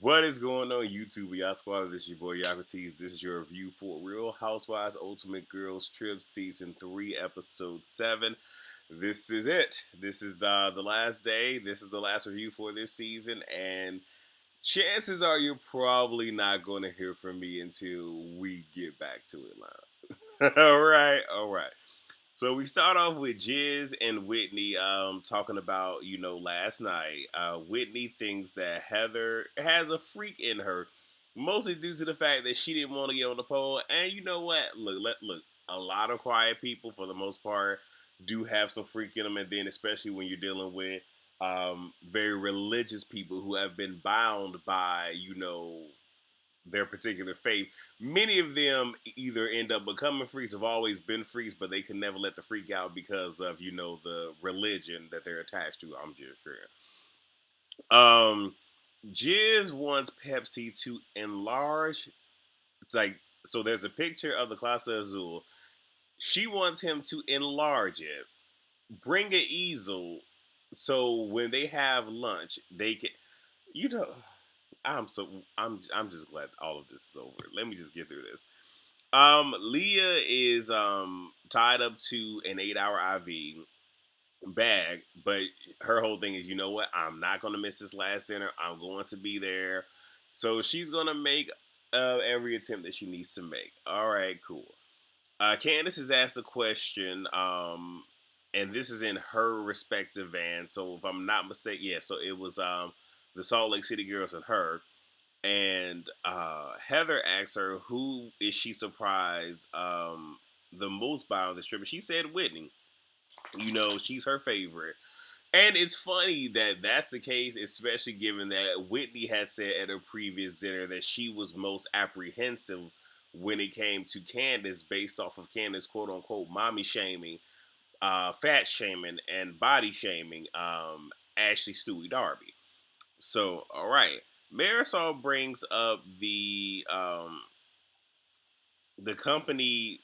What is going on YouTube? Y'all squad, this is your boy Yakutis. This is your review for Real Housewives Ultimate Girls Trip Season 3, Episode 7. This is it. This is the last day. This is the last review for this season. And chances are you're probably not going to hear from me until we get back to it live. All right. So we start off with Jiz and Whitney talking about, last night. Whitney thinks that Heather has a freak in her, mostly due to the fact that she didn't want to get on the pole. And you know what? Look. A lot of quiet people, for the most part, do have some freak in them. And then, especially when you're dealing with very religious people who have been bound by, their particular faith. Many of them either end up becoming freaks, have always been freaks, but they can never let the freak out because of, the religion that they're attached to. I'm just sure. Jiz wants Pepsi to enlarge. It's like, so there's a picture of the Clase Azul. She wants him to enlarge it, bring an easel, so when they have lunch, they can, you know, I'm so I'm just glad all of this is over. Let me just get through this. Leah is tied up to an 8-hour IV bag, but her whole thing is, you know what? I'm not gonna miss this last dinner. I'm going to be there, so she's gonna make every attempt that she needs to make. All right, cool. Candace has asked a question, and this is in her respective van. So if I'm not mistaken, yeah. So it was the Salt Lake City girls and her. And Heather asked her who is she surprised the most by on this trip, and she said Whitney. She's her favorite. And it's funny that that's the case, especially given that Whitney had said at her previous dinner that she was most apprehensive when it came to Candace, based off of Candace quote unquote mommy shaming, fat shaming, and body shaming Ashley Stewie Darby. So, all right. Marisol brings up the company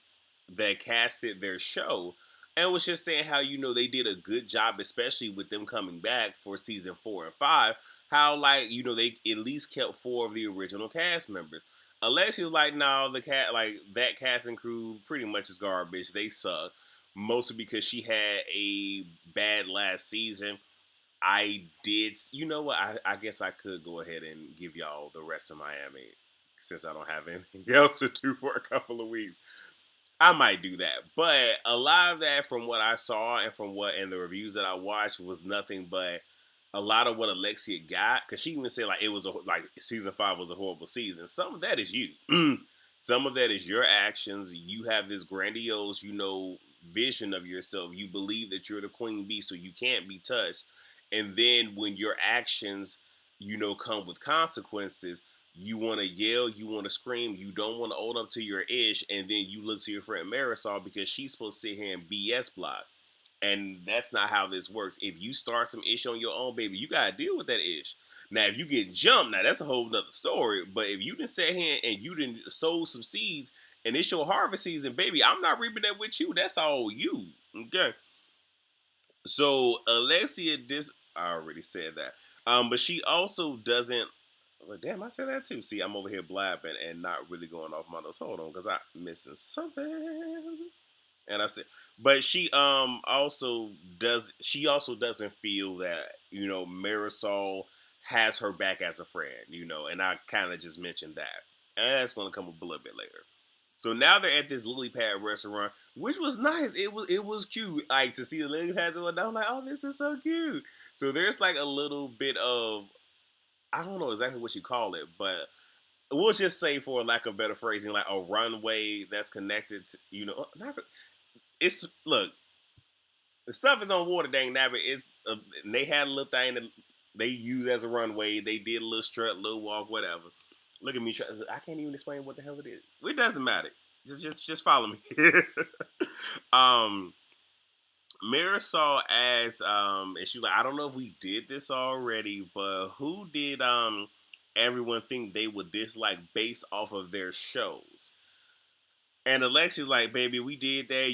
that casted their show and was just saying how they did a good job, especially with them coming back for season 4 and 5. How they at least kept 4 of the original cast members. Alexi was like, no, the cat like that cast and crew pretty much is garbage. They suck, mostly because she had a bad last season. I did. You know what? I guess I could go ahead and give y'all the rest of Miami since I don't have anything else to do for a couple of weeks. I might do that, but a lot of that from what I saw and from what and the reviews that I watched was nothing but a lot of what Alexia got, because she even said like it was like season 5 was a horrible season. Some of that is you. Some of that is your actions. You have this grandiose, vision of yourself. You believe that you're the queen bee, so you can't be touched. And then when your actions, come with consequences, you want to yell, you want to scream, you don't want to own up to your ish, and then you look to your friend Marisol because she's supposed to sit here and BS block. And that's not how this works. If you start some ish on your own, baby, you gotta deal with that ish. Now, if you get jumped, now that's a whole nother story. But if you didn't sit here and you didn't sow some seeds and it's your harvest season, baby, I'm not reaping that with you. That's all you. Okay. So Alexia, I already said that. But she also doesn't. Well, damn, I said that too. See, I'm over here blabbing and not really going off my nose. Hold on, because I'm missing something. And I said, but she also does. She also doesn't feel that Marisol has her back as a friend. And I kind of just mentioned that, and that's going to come up a little bit later. So now they're at this lily pad restaurant, which was nice. It was cute, like to see the lily pads and whatnot. I'm like, oh, this is so cute. So there's like a little bit of, I don't know exactly what you call it, but we'll just say, for lack of better phrasing, like a runway that's connected to, not, it's look, the stuff is on water, dang nabbit. And they had a little thing that they used as a runway. They did a little strut, little walk, whatever. Look at me. I can't even explain what the hell it is. It doesn't matter. Just follow me. um, Marisol asked, and she was like, I don't know if we did this already, but who did everyone think they would dislike based off of their shows? And Alexi's like, baby, we did that.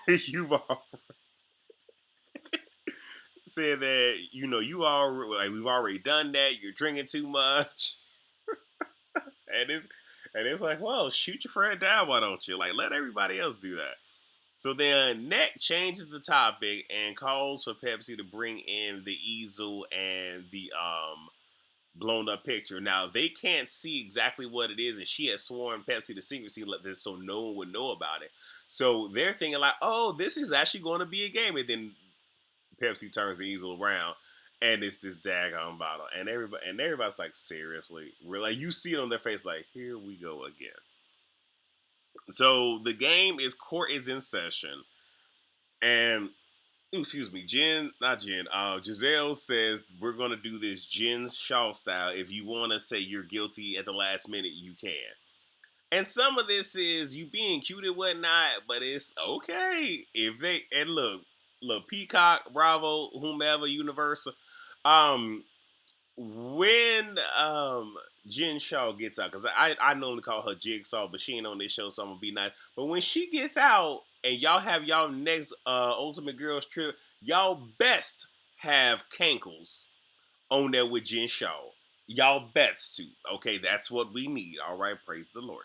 You've all. said that you already we've already done that. You're drinking too much, and it's like, well, shoot your friend down, why don't you? Like, let everybody else do that. So then Neck changes the topic and calls for Pepsi to bring in the easel and the blown up picture. Now they can't see exactly what it is, and she has sworn Pepsi to secrecy like this so no one would know about it. So they're thinking like, oh, this is actually going to be a game, and then Pepsi turns the easel around, and it's this daggone bottle, and everybody's like, seriously, really? Like, you see it on their face, like, here we go again. So the game is court is in session, and excuse me, not Jen, Giselle says we're gonna do this Jen Shaw style. If you want to say you're guilty at the last minute, you can. And some of this is you being cute and whatnot, but it's okay if they and look, Peacock, Bravo, whomever, Universal. Um, when Jen Shaw gets out, because I normally call her Jigsaw, but she ain't on this show, so I'm gonna be nice. But when she gets out and y'all have y'all next Ultimate Girls trip, y'all best have Cankles on there with Jen Shaw. Y'all best to. Okay, that's what we need. All right, praise the Lord.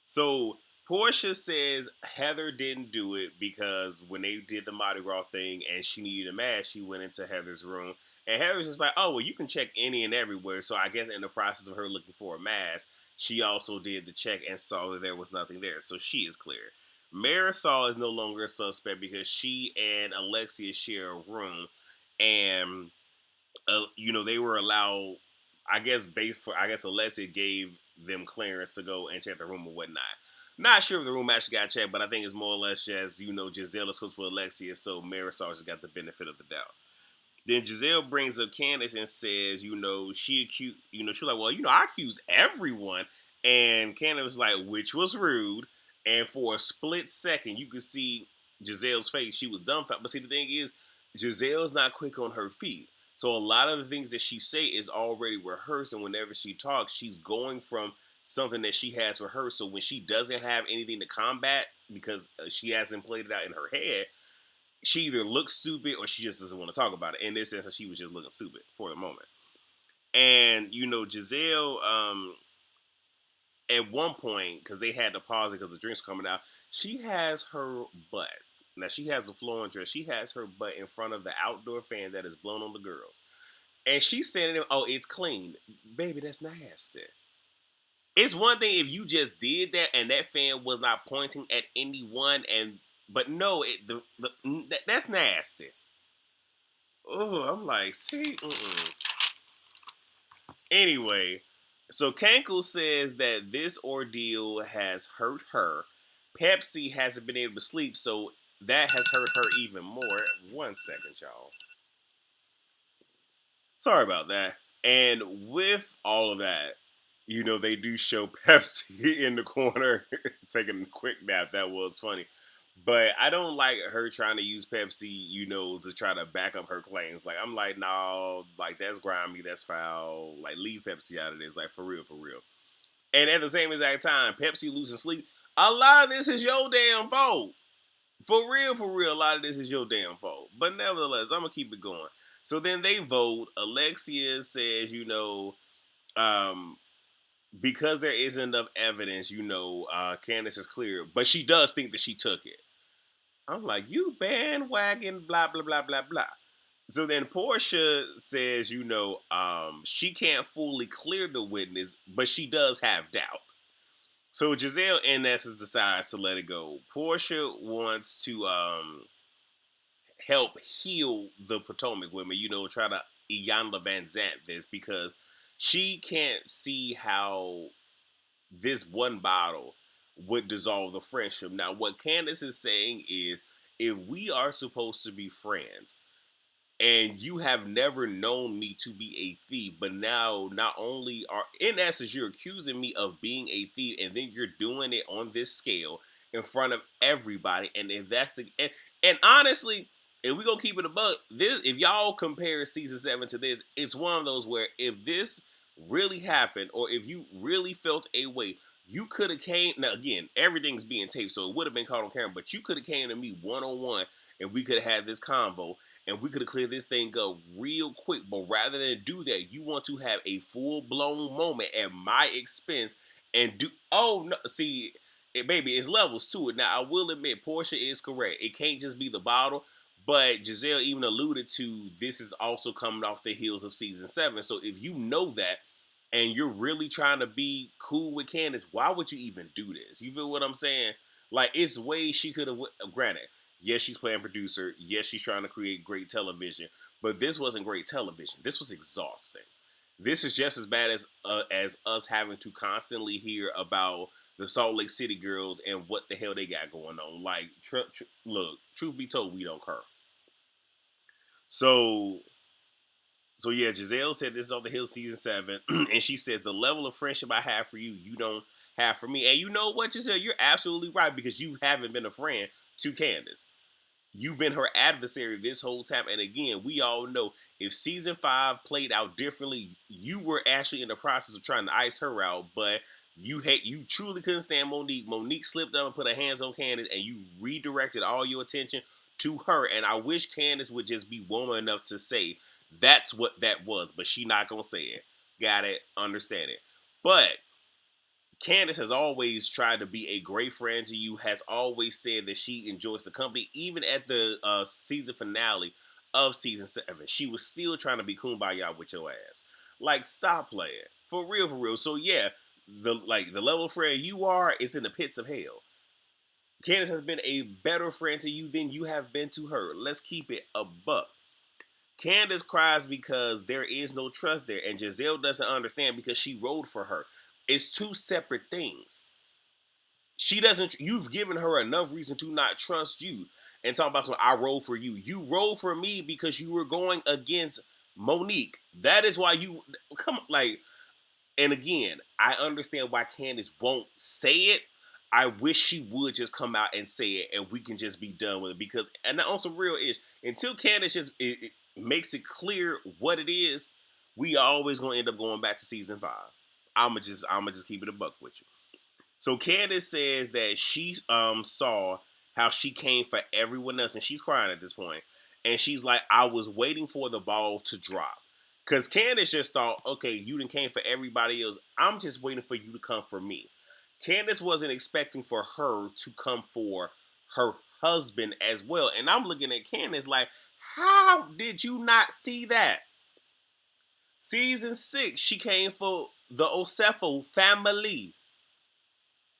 So Portia says Heather didn't do it because when they did the Mardi Gras thing and she needed a mask, she went into Heather's room. And Heather's just like, oh, well, you can check any and everywhere. So I guess in the process of her looking for a mask, she also did the check and saw that there was nothing there. So she is clear. Marisol is no longer a suspect because she and Alexia share a room. And they were allowed. I guess Alessia gave them clearance to go and check the room or whatnot. Not sure if the room actually got checked, but I think it's more or less just Gisela switched with Alexia, so Marisol just got the benefit of the doubt. Then Giselle brings up Candace and says, she accused, she's like, well, I accuse everyone. And Candace was like, which was rude. And for a split second, you could see Giselle's face. She was dumbfounded. But see, the thing is, Giselle's not quick on her feet. So a lot of the things that she say is already rehearsed. And whenever she talks, she's going from something that she has rehearsed. So when she doesn't have anything to combat because she hasn't played it out in her head, she either looks stupid or she just doesn't want to talk about it. In this sense, she was just looking stupid for the moment. And Giselle, at one point, because they had to pause it because the drinks were coming out, she has her butt. Now she has a flowing dress. She has her butt in front of the outdoor fan that is blown on the girls, and she's saying, "Oh, it's clean, baby. That's nasty." It's one thing if you just did that and that fan was not pointing at anyone, but no, that's nasty. Oh, I'm like, see, Anyway, so Cankle says that this ordeal has hurt her. Pepsi hasn't been able to sleep, so that has hurt her even more. 1 second, y'all. Sorry about that. And with all of that, they do show Pepsi in the corner taking a quick nap. That was funny. But I don't like her trying to use Pepsi, to try to back up her claims. Like, I'm like, no, like, that's grimy, that's foul. Like, leave Pepsi out of this. Like, for real, for real. And at the same exact time, Pepsi losing sleep. A lot of this is your damn fault. For real, a lot of this is your damn fault. But nevertheless, I'm going to keep it going. So then they vote. Alexia says, um, because there isn't enough evidence, Candace is clear. But she does think that she took it. I'm like, you bandwagon, blah, blah, blah, blah, blah. So then Portia says, she can't fully clear the witness, but she does have doubt. So Giselle, in essence, decides to let it go. Portia wants to help heal the Potomac women, try to Iyanla Van Zant this because she can't see how this one bottle would dissolve the friendship. Now, what Candace is saying is, if we are supposed to be friends, and you have never known me to be a thief, but now not only are, in essence, you're accusing me of being a thief, and then you're doing it on this scale in front of everybody, and if that's the, and honestly, if we gonna keep it a buck, this, if y'all compare season 7 to this, it's one of those where if this really happened, or if you really felt a way, you could have came, now again, everything's being taped, so it would have been caught on camera, but you could have came to me one-on-one, and we could have had this convo, and we could have cleared this thing up real quick. But rather than do that, you want to have a full blown moment at my expense and do. Oh no, see, baby, it's levels to it. Now I will admit, Portia is correct. It can't just be the bottle. But Giselle even alluded to this is also coming off the heels of season 7. So if you know that and you're really trying to be cool with Candace, why would you even do this? You feel what I'm saying? Like, it's ways she could have. Granted, yes, she's playing producer. Yes, she's trying to create great television. But this wasn't great television. This was exhausting. This is just as bad as us having to constantly hear about the Salt Lake City girls and what the hell they got going on. Like, look, truth be told, we don't care. So, so yeah, Giselle said this is on the Hill season 7, and she says the level of friendship I have for you, you don't have for me. And you know what, Giselle, you're absolutely right because you haven't been a friend to Candace. You've been her adversary this whole time. And again, we all know if season 5 played out differently, you were actually in the process of trying to ice her out, but you truly couldn't stand Monique. Monique slipped up and put her hands on Candace, and you redirected all your attention to her. And I wish Candace would just be woman enough to say that's what that was, but she not gonna say it. Got it? Understand it? But Candace has always tried to be a great friend to you, has always said that she enjoys the company. Even at the season finale of season 7, she was still trying to be kumbaya with your ass. Like, stop playing. For real, for real. So yeah, the level of friend you are is in the pits of hell. Candace has been a better friend to you than you have been to her. Let's keep it a buck. Candace cries because there is no trust there, and Giselle doesn't understand because she rode for her. It's two separate things. She doesn't. You've given her enough reason to not trust you. And talking about some, I roll for you. You roll for me because you were going against Monique. That is why you come. Like, and again, I understand why Candace won't say it. I wish she would just come out and say it, and we can just be done with it. Because, and on some real ish, until Candace just it makes it clear what it is, we always gonna end up going back to season 5. I'ma just keep it a buck with you. So Candace says that she saw how she came for everyone else, and she's crying at this point, and she's like, I was waiting for the ball to drop. Because Candace just thought, okay, you done came for everybody else. I'm just waiting for you to come for me. Candace wasn't expecting for her to come for her husband as well. And I'm looking at Candace like, how did you not see that? Season 6, she came for the Osefo family.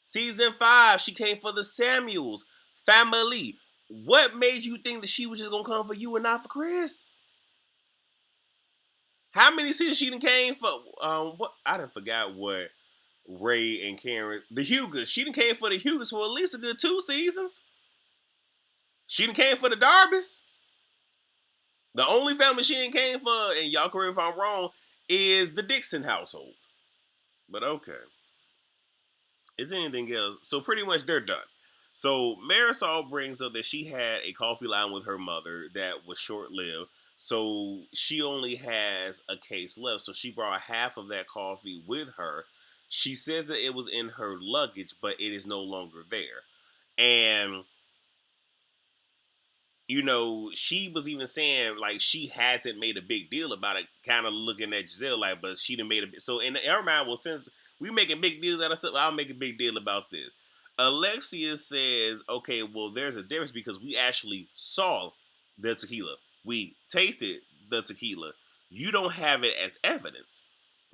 Season 5, she came for the Samuels family. What made you think that she was just gonna come for you and not for Chris? How many seasons she done came for? What I done forgot what Ray and Karen, the Hughes. She done came for the Hughes for at least a good 2 seasons. She done came for the Darbys. The only family she ain't came for, and y'all correct if I'm wrong, is the Dixon household. But okay. Is anything else? So pretty much they're done. So Marisol brings up that she had a coffee line with her mother that was short lived. So she only has a case left. So she brought half of that coffee with her. She says that it was in her luggage, but it is no longer there. And she was even saying like she hasn't made a big deal about it, kind of looking at Giselle like, but she done made a bit. So in her mind, well, since we making big deals out of stuff, I'll make a big deal about this. Alexia says, okay, well, there's a difference because we actually saw the tequila. We tasted the tequila. You don't have it as evidence.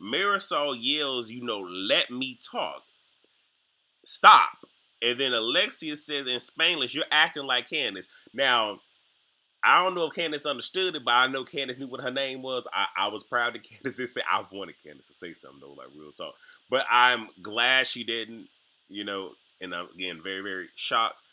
Marisol yells, let me talk. Stop. And then Alexia says in Spanglish, you're acting like Candace. Now, I don't know if Candace understood it, but I know Candace knew what her name was. I was proud that Candace did say, I wanted Candace to say something, though, like real talk. But I'm glad she didn't, and I'm, again, very, very shocked.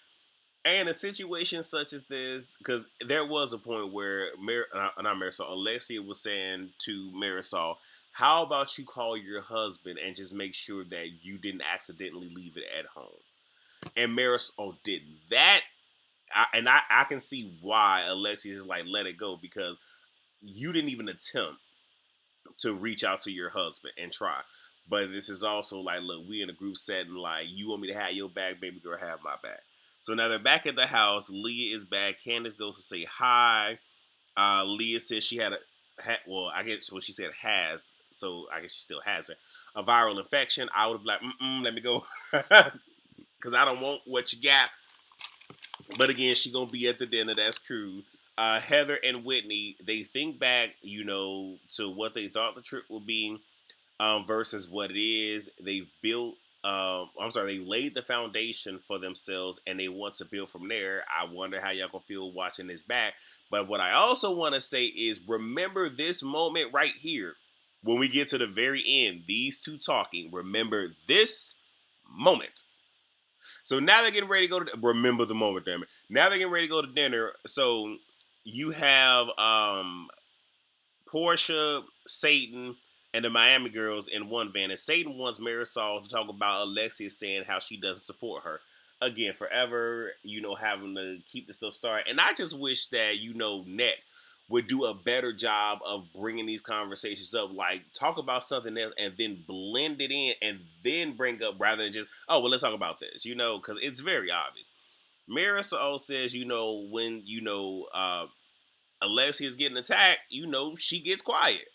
And a situation such as this, because there was a point where, not Marisol, Alexia was saying to Marisol, how about you call your husband and just make sure that you didn't accidentally leave it at home? And Marisol did that. I can see why Alexia is like, let it go, because you didn't even attempt to reach out to your husband and try. But this is also like, look, we in a group setting, like, you want me to have your back, baby girl, have my back. So now they're back at the house. Leah is back. Candace goes to say hi. Leah said she had well, I guess what she said has, so I guess she still has it, a viral infection. I would be like, let me go, because I don't want what you got. But again, she gonna be at the dinner. That's cool. Heather and Whitney, they think back, to what they thought the trip would be, versus what it is. They've built. I'm sorry, they laid the foundation for themselves, and they want to build from there. I wonder how y'all gonna feel watching this back. But what I also want to say is, remember this moment right here. When we get to the very end, these two talking. Remember this moment. So now they're getting ready to go to remember the moment, damn it. Now they're getting ready to go to dinner. So you have Portia, Satan, and the Miami girls in one van. And Satan wants Marisol to talk about Alexia saying how she doesn't support her. Again, forever, having to keep the stuff started. And I just wish that, Neck would do a better job of bringing these conversations up. Like, talk about something else and then blend it in and then bring up, rather than just, oh, well, let's talk about this, because it's very obvious. Marisol says, when, Alexia's getting attacked, she gets quiet.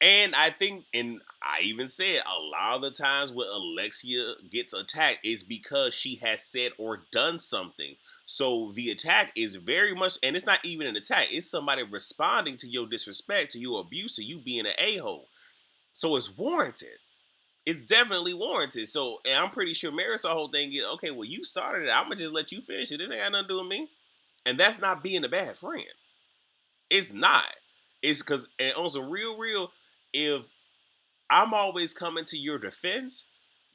And I think, and I even said, a lot of the times when Alexia gets attacked is because she has said or done something. So the attack is very much, and it's not even an attack, it's somebody responding to your disrespect, to your abuse, to you being an a-hole. So it's warranted. It's definitely warranted. So, and I'm pretty sure Marisol whole thing is, okay, well, you started it. I'm going to just let you finish it. This ain't got nothing to do with me. And that's not being a bad friend. It's not. It's because, and on some real, if I'm always coming to your defense,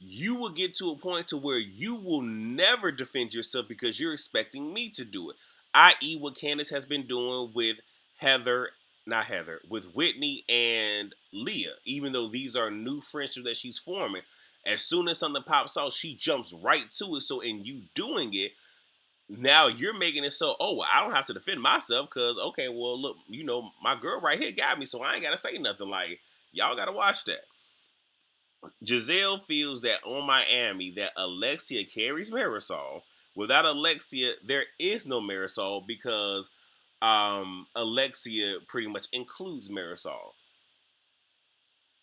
you will get to a point to where you will never defend yourself because you're expecting me to do it. I.e. what Candace has been doing with with Whitney and Leah, even though these are new friendships that she's forming. As soon as something pops out, she jumps right to it. So in you doing it, now you're making it so, oh, well, I don't have to defend myself because, okay, well, look, my girl right here got me, so I ain't got to say nothing. Like, y'all got to watch that. Giselle feels that on Miami that Alexia carries Marisol. Without Alexia, there is no Marisol because Alexia pretty much includes Marisol.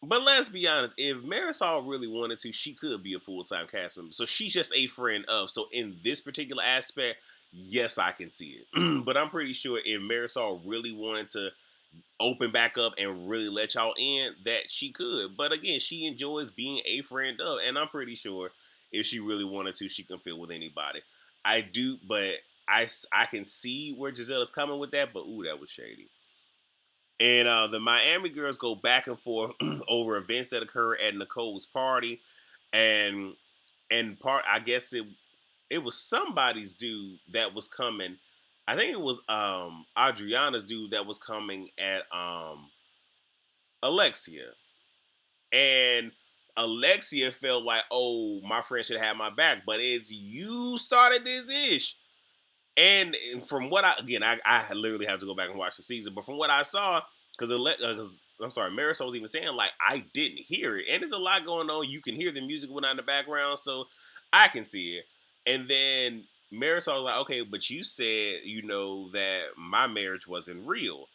But let's be honest, if Marisol really wanted to, she could be a full-time cast member. So she's just a friend of. So in this particular aspect, yes, I can see it. But I'm pretty sure if Marisol really wanted to open back up and really let y'all in, that she could. But again, she enjoys being a friend of. And I'm pretty sure if she really wanted to, she can fit with anybody. I do, but I can see where Giselle is coming with that, but ooh, that was shady. And the Miami girls go back and forth over events that occur at Nicole's party, and I guess it was somebody's dude that was coming. I think it was Adriana's dude that was coming at Alexia, and Alexia felt like, oh, my friend should have my back, but it's you started this ish. And from what I literally have to go back and watch the season, but from what I saw, because I'm sorry, Marisol was even saying like I didn't hear it, and there's a lot going on. You can hear the music went on in the background, so I can see it. And then Marisol was like, okay, but you said that my marriage wasn't real,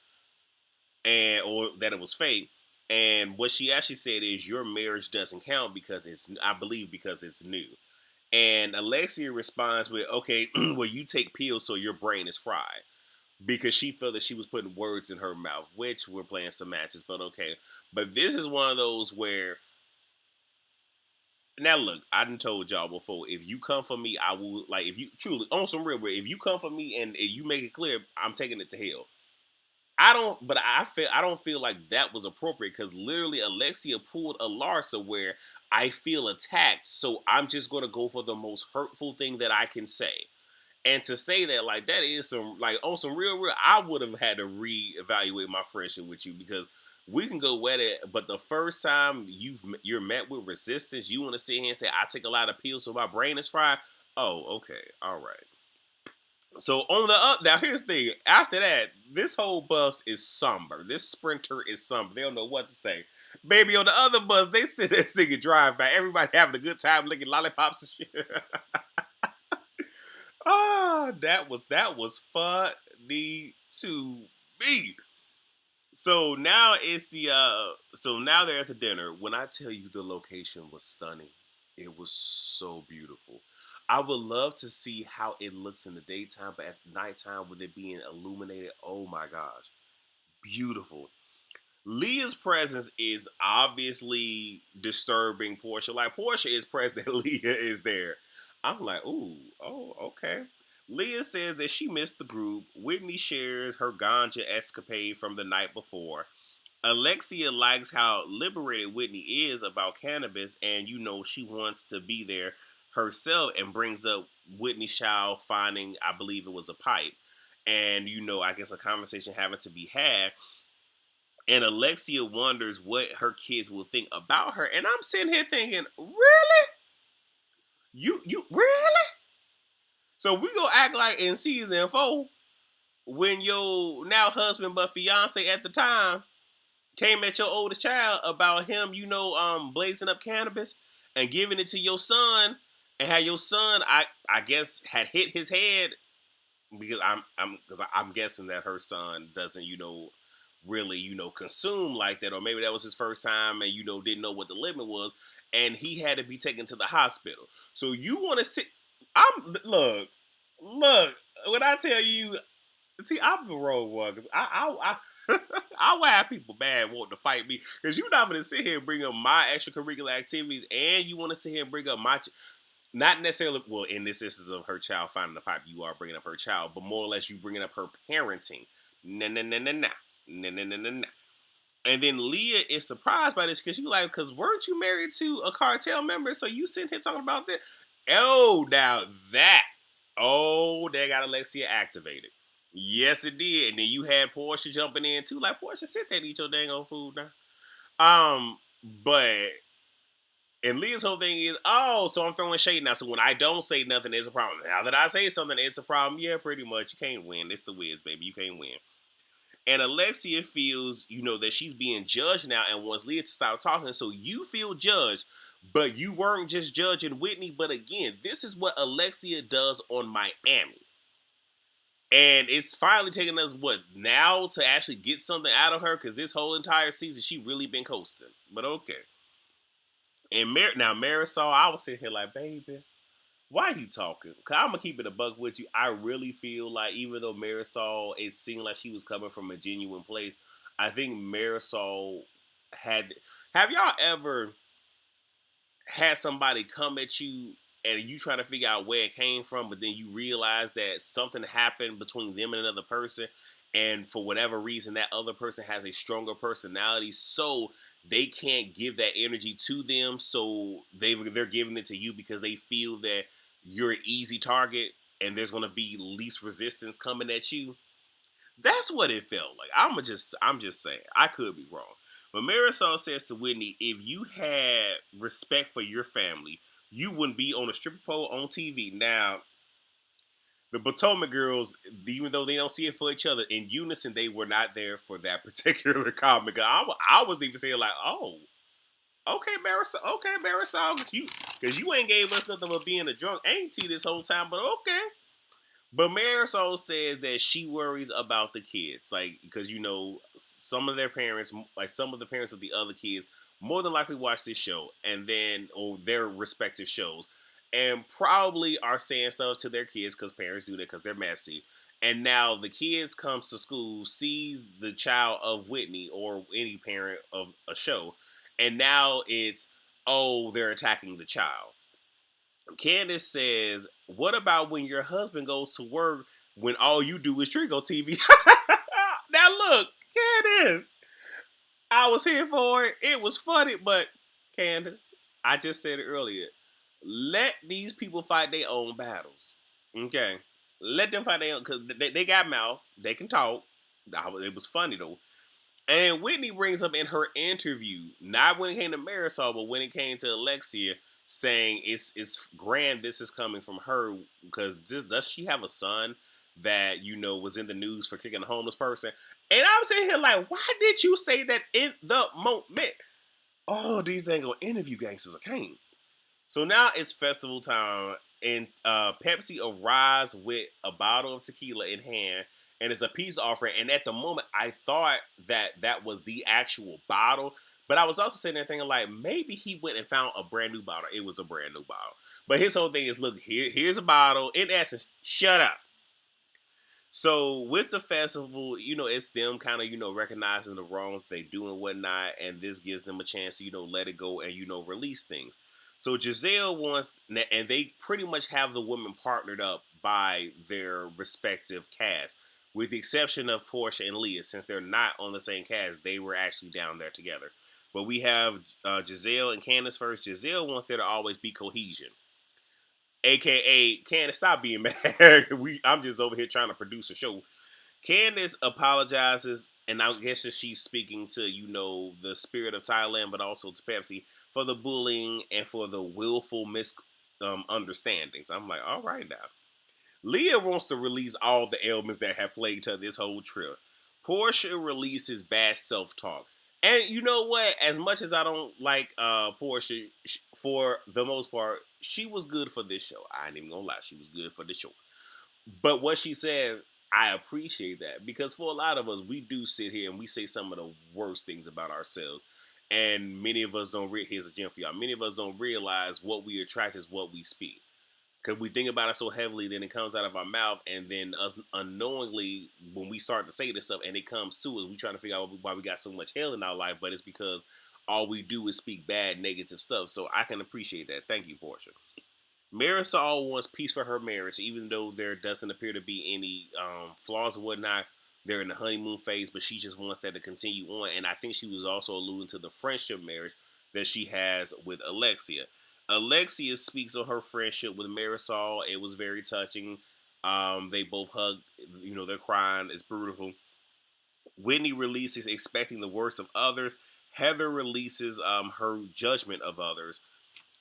and or that it was fake. And what she actually said is your marriage doesn't count because I believe because it's new. And Alexia responds with, okay, well, you take pills so your brain is fried. Because she felt that she was putting words in her mouth, which we're playing semantics, but okay. But this is one of those where, now look, I done told y'all before, if you come for me, I will, like, if you truly, on some real, if you come for me and you make it clear, I'm taking it to hell. I don't feel like that was appropriate because literally Alexia pulled a Larsa where I feel attacked, so I'm just gonna go for the most hurtful thing that I can say. And to say that, like, that is some, like, on some real, I would have had to reevaluate my friendship with you because we can go at it, but the first time you're met with resistance, you want to sit here and say, I take a lot of pills so my brain is fried. Oh, okay, all right. So on the up, now here's the thing. After that, this whole bus is somber. This sprinter is somber. They don't know what to say. Baby, on the other bus, they sit there singing drive by. Everybody having a good time, licking lollipops and shit. Ah, that was funny too me. So now it's the so now they're at the dinner. When I tell you the location was stunning, it was so beautiful. I would love to see how it looks in the daytime, but at nighttime with it being illuminated, oh my gosh, beautiful. Leah's presence is obviously disturbing Portia. Like Portia is present, Leah is there. I'm like, ooh, oh, okay. Leah says that she missed the group. Whitney shares her ganja escapade from the night before. Alexia likes how liberated Whitney is about cannabis, and she wants to be there herself and brings up Whitney's child finding, I believe it was a pipe. And, I guess a conversation having to be had, and Alexia wonders what her kids will think about her. And I'm sitting here thinking, really? You really? So we gonna act like in season 4, when your now husband but fiance at the time came at your oldest child about him, blazing up cannabis and giving it to your son, and how your son, I guess, had hit his head because I'm guessing that her son doesn't really consume like that, or maybe that was his first time and didn't know what the limit was, and he had to be taken to the hospital. So you want to sit? I'm look when I tell you, see, I'm the wrong one because I will have people mad wanting to fight me because you're not going to sit here and bring up my extracurricular activities, and you want to sit here and bring up my not necessarily, well, in this instance of her child finding the pipe, you are bringing up her child, but more or less you bringing up her parenting. Nah, nah, nah, nah, nah. Nah, nah, nah, nah, nah. And then Leah is surprised by this because you like, because weren't you married to a cartel member? So you sitting here talking about this? Oh, now that. Oh, they got Alexia activated. Yes, it did. And then you had Portia jumping in too. Like, Portia, sit there and eat your dang old food now. But and Leah's whole thing is, oh, so I'm throwing shade now. So when I don't say nothing, it's a problem. Now that I say something, it's a problem. Yeah, pretty much. You can't win. It's the Wiz, baby. You can't win. And Alexia feels, that she's being judged now and wants Leah to stop talking. So you feel judged, but you weren't just judging Whitney. But again, this is what Alexia does on Miami. And it's finally taking us, what, now to actually get something out of her? Because this whole entire season, she really been coasting. But okay. And now Marisol, I was sitting here like, baby, why are you talking? Cause I'm gonna keep it a buck with you. I really feel like even though Marisol, it seemed like she was coming from a genuine place, I think Marisol had. Have y'all ever had somebody come at you and you try to figure out where it came from, but then you realize that something happened between them and another person, and for whatever reason, that other person has a stronger personality, so they can't give that energy to them, so they're giving it to you because they feel that you're an easy target and there's gonna be least resistance coming at you. That's what it felt like. I'm just saying. I could be wrong. But Marisol says to Whitney, if you had respect for your family, you wouldn't be on a stripper pole on TV. Now, the Potomac girls, even though they don't see it for each other, in unison, they were not there for that particular comment. I was even saying like, oh, okay, Marisol, because you ain't gave us nothing but being a drunk auntie this whole time, but okay. But Marisol says that she worries about the kids, like because some of their parents, like some of the parents of the other kids, more than likely watch this show, and then or their respective shows, and probably are saying stuff to their kids because parents do that because they're messy. And now the kids comes to school, sees the child of Whitney or any parent of a show, and now it's, oh, they're attacking the child. Candace says, what about when your husband goes to work when all you do is drink on TV? Now look, Candace, I was here for it. It was funny, but Candace, I just said it earlier. Let these people fight their own battles. Okay? Let them fight their own, because they got mouth. They can talk. It was funny, though. And Whitney brings up in her interview, not when it came to Marisol, but when it came to Alexia, saying it's grand this is coming from her because does she have a son that was in the news for kicking a homeless person? And I'm sitting here like, why did you say that in the moment? Oh, these dang old interview gangsters came. So now it's festival time, and Pepsi arrives with a bottle of tequila in hand, and it's a peace offering. And at the moment, I thought that that was the actual bottle, but I was also sitting there thinking like maybe he went and found a brand new bottle. It was a brand new bottle. But his whole thing is, look, here's a bottle. In essence, shut up. So with the festival, it's them kind of, recognizing the wrongs they do and whatnot, and this gives them a chance to, let it go and, release things. So Giselle wants, and they pretty much have the women partnered up by their respective cast, with the exception of Portia and Leah, since they're not on the same cast, they were actually down there together. But we have Giselle and Candace first. Giselle wants there to always be cohesion. AKA, Candace, stop being mad. I'm just over here trying to produce a show. Candace apologizes, and I guess that she's speaking to, the spirit of Thailand, but also to Pepsi for the bullying and for the willful misunderstandings. I'm like, all right now. Leah wants to release all the ailments that have plagued her this whole trip. Portia releases bad self-talk. And you know what? As much as I don't like Portia, for the most part, she was good for this show. I ain't even gonna lie, she was good for the show. But what she said, I appreciate that, because for a lot of us, we do sit here and we say some of the worst things about ourselves. And many of us don't. Here's a gem for y'all. Many of us don't realize what we attract is what we speak. Because we think about it so heavily, then it comes out of our mouth, and then us unknowingly, when we start to say this stuff and it comes to us, we try to figure out why we got so much hell in our life, but it's because all we do is speak bad, negative stuff. So I can appreciate that. Thank you, Portia. Marisol wants peace for her marriage, even though there doesn't appear to be any flaws or whatnot. They're in the honeymoon phase, but she just wants that to continue on. And I think she was also alluding to the friendship marriage that she has with Alexia. Alexia speaks of her friendship with Marisol. It was very touching. They both hug. They're crying. It's beautiful. Whitney releases expecting the worst of others. Heather releases her judgment of others.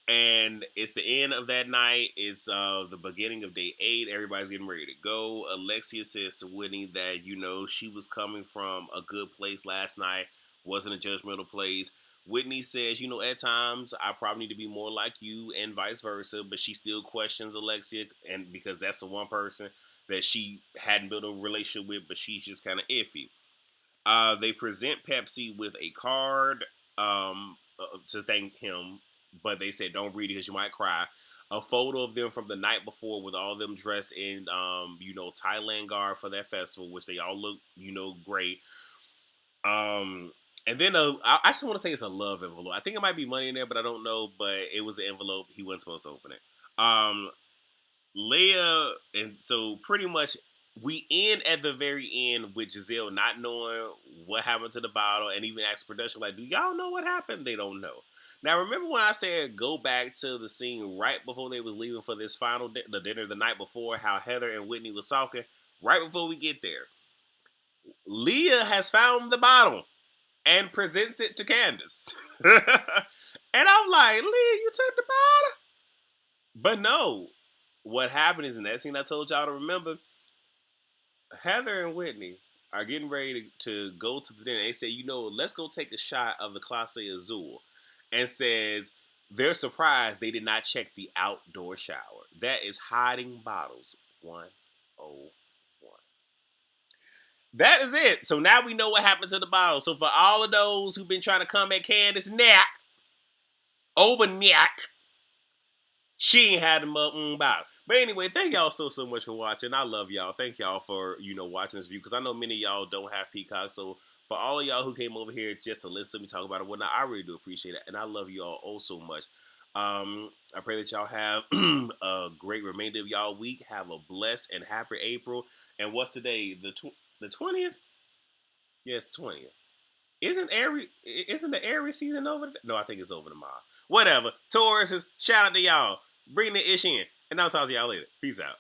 And it's the end of that night. It's the beginning of day 8. Everybody's getting ready to go. Alexia says to Whitney that, she was coming from a good place last night. Wasn't a judgmental place. Whitney says, at times I probably need to be more like you and vice versa. But she still questions Alexia, and because that's the one person that she hadn't built a relationship with, but she's just kind of iffy. They present Pepsi with a card to thank him, but they said don't read it because you might cry. A photo of them from the night before with all of them dressed in, Thailand garb for that festival, which they all look, great. And then I just want to say it's a love envelope. I think it might be money in there, but I don't know. But it was an envelope. He wasn't supposed to open it. Leia, and so pretty much we end at the very end with Giselle not knowing what happened to the bottle, and even asked production, like, do y'all know what happened? They don't know. Now, remember when I said go back to the scene right before they was leaving for this final the dinner the night before, how Heather and Whitney was talking? Right before we get there, Leah has found the bottle and presents it to Candace. And I'm like, Leah, you took the bottle? But no, what happened is in that scene I told y'all to remember, Heather and Whitney are getting ready to go to the dinner. They say, let's go take a shot of the Clase Azul. And says they're surprised they did not check the outdoor shower. That is hiding bottles 101. That is it. So now we know what happened to the bottle. So for all of those who've been trying to come at Candace neck, over neck, she ain't had the bottle. But anyway, thank y'all so much for watching. I love y'all. Thank y'all for, watching this video, because I know many of y'all don't have Peacock. So for all of y'all who came over here just to listen to me talk about it, whatnot, I really do appreciate it. And I love you all oh so much. I pray that y'all have a great remainder of y'all week. Have a blessed and happy April. And what's today? The 20th? Yes, 20th. Isn't the Aries season over? No, I think it's over tomorrow. Whatever. Tauruses, shout out to y'all. Bring the ish in. And I'll talk to y'all later. Peace out.